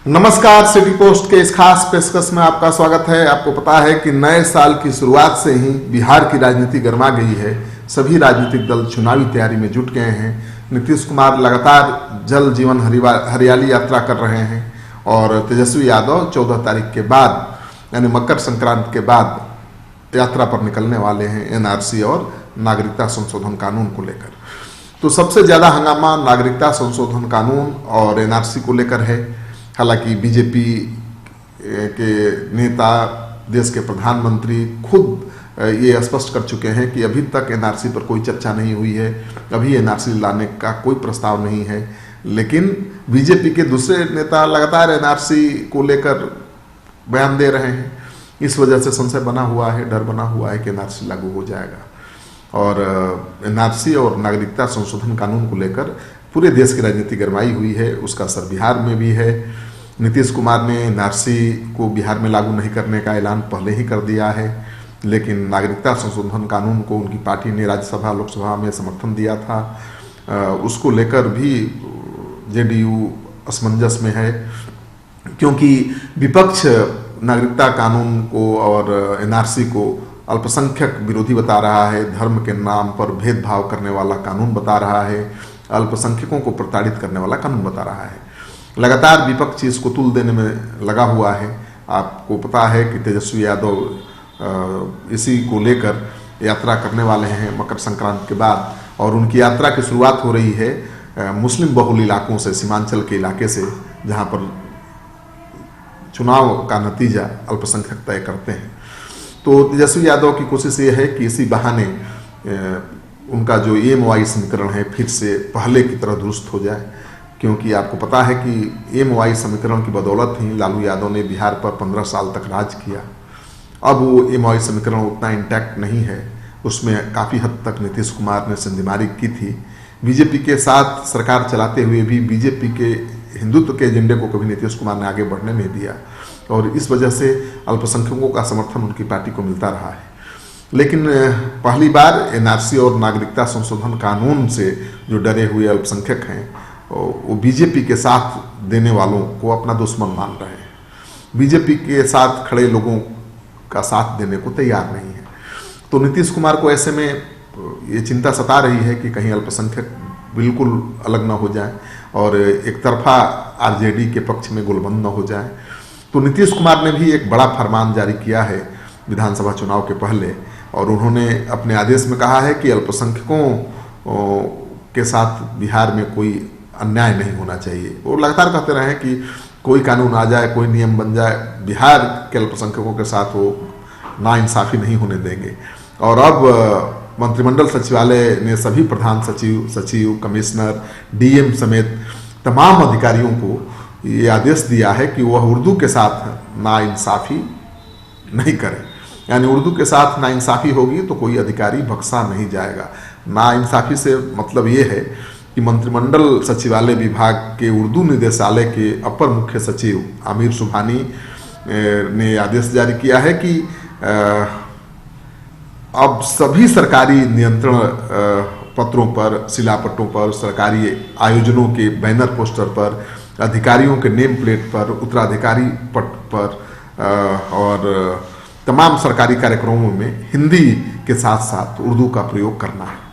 नमस्कार, city post के इस खास पेशकश में आपका स्वागत है। आपको पता है कि नए साल की शुरुआत से ही बिहार की राजनीति गर्मा गई है। सभी राजनीतिक दल चुनावी तैयारी में जुट गए हैं। नीतीश कुमार लगातार जल जीवन हरियाली यात्रा कर रहे हैं और तेजस्वी यादव 14 तारीख के बाद यानी मकर संक्रांति के बाद यात्रा पर निकलने वाले हैं एनआरसी और नागरिकता संशोधन कानून को लेकर। तो सबसे ज़्यादा हंगामा नागरिकता संशोधन कानून और एनआरसी को लेकर है। हालांकि बीजेपी के नेता, देश के प्रधानमंत्री खुद ये स्पष्ट कर चुके हैं कि अभी तक एनआरसी पर कोई चर्चा नहीं हुई है, अभी एनआरसी लाने का कोई प्रस्ताव नहीं है। लेकिन बीजेपी के दूसरे नेता लगातार एनआरसी को लेकर बयान दे रहे हैं। इस वजह से संशय बना हुआ है, डर बना हुआ है कि एनआरसी लागू हो जाएगा। और एनआरसी और नागरिकता संशोधन कानून को लेकर पूरे देश की राजनीति गरमाई हुई है। उसका असर बिहार में भी है। नीतीश कुमार ने एनआरसी को बिहार में लागू नहीं करने का ऐलान पहले ही कर दिया है, लेकिन नागरिकता संशोधन कानून को उनकी पार्टी ने राज्यसभा लोकसभा में समर्थन दिया था। उसको लेकर भी जेडीयू असमंजस में है, क्योंकि विपक्ष नागरिकता कानून को और एनआरसी को अल्पसंख्यक विरोधी बता रहा है, धर्म के नाम पर भेदभाव करने वाला कानून बता रहा है, अल्पसंख्यकों को प्रताड़ित करने वाला कानून बता रहा है। लगातार विपक्ष इसको तुल देने में लगा हुआ है। आपको पता है कि तेजस्वी यादव इसी को लेकर यात्रा करने वाले हैं मकर संक्रांति के बाद, और उनकी यात्रा की शुरुआत हो रही है मुस्लिम बहुल इलाकों से, सीमांचल के इलाके से, जहां पर चुनाव का नतीजा अल्पसंख्यक तय करते हैं। तो तेजस्वी यादव की कोशिश ये है कि इसी बहाने उनका जो EMOI समीकरण है फिर से पहले की तरह दुरुस्त हो जाए, क्योंकि आपको पता है कि EMOI समीकरण की बदौलत ही लालू यादव ने बिहार पर 15 साल तक राज किया। अब वो EMOI समीकरण उतना इंटैक्ट नहीं है, उसमें काफ़ी हद तक नीतीश कुमार ने संधिमारी की थी। बीजेपी के साथ सरकार चलाते हुए भी बीजेपी के हिंदुत्व के एजेंडे को कभी नीतीश कुमार ने आगे बढ़ने नहीं दिया, और इस वजह से अल्पसंख्यकों का समर्थन उनकी पार्टी को मिलता रहा है। लेकिन पहली बार एनआरसी और नागरिकता संशोधन कानून से जो डरे हुए अल्पसंख्यक हैं वो बीजेपी के साथ देने वालों को अपना दुश्मन मान रहे हैं। बीजेपी के साथ खड़े लोगों का साथ देने को तैयार नहीं है। तो नीतीश कुमार को ऐसे में ये चिंता सता रही है कि कहीं अल्पसंख्यक बिल्कुल अलग ना हो जाए और एक तरफा आरजेडी के पक्ष में गोलबंद न हो जाए। तो नीतीश कुमार ने भी एक बड़ा फरमान जारी किया है विधानसभा चुनाव के पहले, और उन्होंने अपने आदेश में कहा है कि अल्पसंख्यकों के साथ बिहार में कोई अन्याय नहीं होना चाहिए। वो लगातार कहते रहे कि कोई कानून आ जाए, कोई नियम बन जाए, बिहार के अल्पसंख्यकों के साथ वो नाइंसाफ़ी नहीं होने देंगे। और अब मंत्रिमंडल सचिवालय ने सभी प्रधान सचिव, कमिश्नर, डीएम समेत तमाम अधिकारियों को ये आदेश दिया है कि वह उर्दू के साथ नाइंसाफ़ी नहीं करें। यानी उर्दू के साथ नाइंसाफ़ी होगी तो कोई अधिकारी बख्शा नहीं जाएगा। नाइंसाफ़ी से मतलब ये है कि मंत्रिमंडल सचिवालय विभाग के उर्दू निदेशालय के अपर मुख्य सचिव आमिर सुबहानी ने आदेश जारी किया है कि अब सभी सरकारी नियंत्रण पत्रों पर, शिलापट्टों पर, सरकारी आयोजनों के बैनर पोस्टर पर, अधिकारियों के नेम प्लेट पर, उत्तराधिकारी पट पर और तमाम सरकारी कार्यक्रमों में हिंदी के साथ साथ उर्दू का प्रयोग करना है।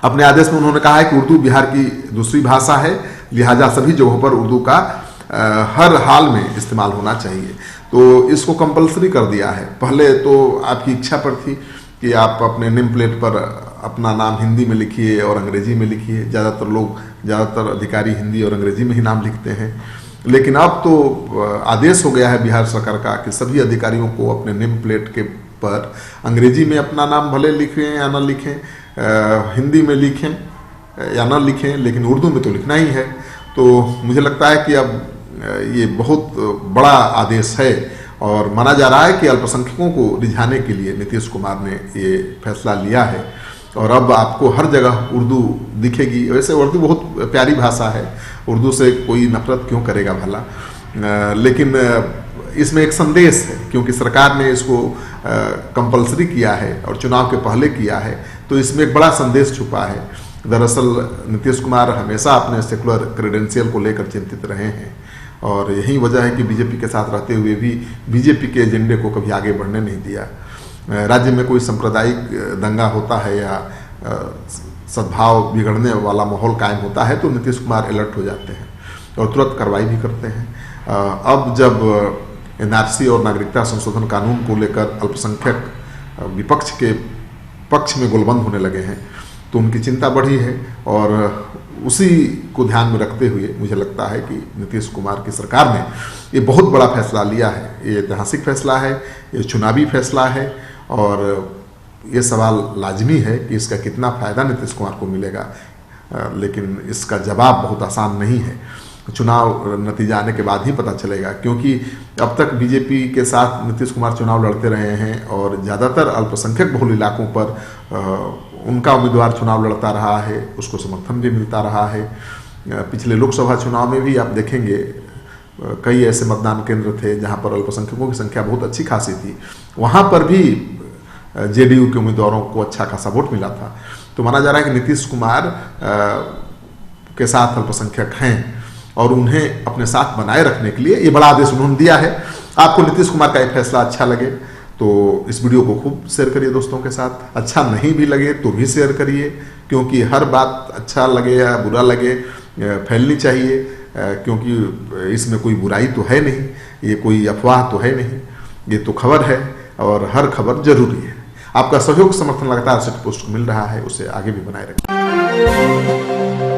अपने आदेश में उन्होंने कहा है कि उर्दू बिहार की दूसरी भाषा है, लिहाजा सभी जगहों पर उर्दू का हर हाल में इस्तेमाल होना चाहिए। तो इसको कंपलसरी कर दिया है। पहले तो आपकी इच्छा पर थी कि आप अपने नेम प्लेट पर अपना नाम हिंदी में लिखिए और अंग्रेजी में लिखिए। ज़्यादातर अधिकारी हिंदी और अंग्रेजी में ही नाम लिखते हैं, लेकिन अब तो आदेश हो गया है बिहार सरकार का कि सभी अधिकारियों को अपने नेम प्लेट के पर अंग्रेजी में अपना नाम भले लिखें या ना लिखें, हिंदी में लिखें या ना लिखें, लेकिन उर्दू में तो लिखना ही है। तो मुझे लगता है कि अब ये बहुत बड़ा आदेश है और माना जा रहा है कि अल्पसंख्यकों को रिझाने के लिए नीतीश कुमार ने ये फैसला लिया है। और अब आपको हर जगह उर्दू दिखेगी। वैसे उर्दू बहुत प्यारी भाषा है, उर्दू से कोई नफरत क्यों करेगा भला, लेकिन इसमें एक संदेश है, क्योंकि सरकार ने इसको कंपलसरी किया है और चुनाव के पहले किया है, तो इसमें एक बड़ा संदेश छुपा है। दरअसल नीतीश कुमार हमेशा अपने सेकुलर क्रेडेंशियल को लेकर चिंतित रहे हैं और यही वजह है कि बीजेपी के साथ रहते हुए भी बीजेपी के एजेंडे को कभी आगे बढ़ने नहीं दिया। राज्य में कोई सांप्रदायिक दंगा होता है या सद्भाव बिगड़ने वाला माहौल कायम होता है तो नीतीश कुमार अलर्ट हो जाते हैं और तुरंत कार्रवाई भी करते हैं। अब जब एनआरसी और नागरिकता संशोधन कानून को लेकर अल्पसंख्यक विपक्ष के पक्ष में गोलबंद होने लगे हैं तो उनकी चिंता बढ़ी है और उसी को ध्यान में रखते हुए मुझे लगता है कि नीतीश कुमार की सरकार ने ये बहुत बड़ा फैसला लिया है। ये ऐतिहासिक फैसला है, ये चुनावी फैसला है और ये सवाल लाजमी है कि इसका कितना फ़ायदा नीतीश कुमार को मिलेगा, लेकिन इसका जवाब बहुत आसान नहीं है। चुनाव नतीजा आने के बाद ही पता चलेगा, क्योंकि अब तक बीजेपी के साथ नीतीश कुमार चुनाव लड़ते रहे हैं और ज़्यादातर अल्पसंख्यक बहुल इलाकों पर उनका उम्मीदवार चुनाव लड़ता रहा है, उसको समर्थन भी मिलता रहा है। पिछले लोकसभा चुनाव में भी आप देखेंगे कई ऐसे मतदान केंद्र थे जहां पर अल्पसंख्यकों की संख्या बहुत अच्छी खासी थी, वहां पर भी जेडीयू के उम्मीदवारों को अच्छा खासा वोट मिला था। तो माना जा रहा है कि नीतीश कुमार के साथ अल्पसंख्यक हैं और उन्हें अपने साथ बनाए रखने के लिए ये बड़ा आदेश उन्होंने दिया है। आपको नीतीश कुमार का ये फैसला अच्छा लगे तो इस वीडियो को खूब शेयर करिए दोस्तों के साथ, अच्छा नहीं भी लगे तो भी शेयर करिए, क्योंकि हर बात अच्छा लगे या बुरा लगे फैलनी चाहिए, क्योंकि इसमें कोई बुराई तो है नहीं, ये कोई अफवाह तो है नहीं, ये तो खबर है और हर खबर जरूरी है। आपका सहयोग समर्थन लगातार सिटी पोस्ट को मिल रहा है, उसे आगे भी बनाए रखें।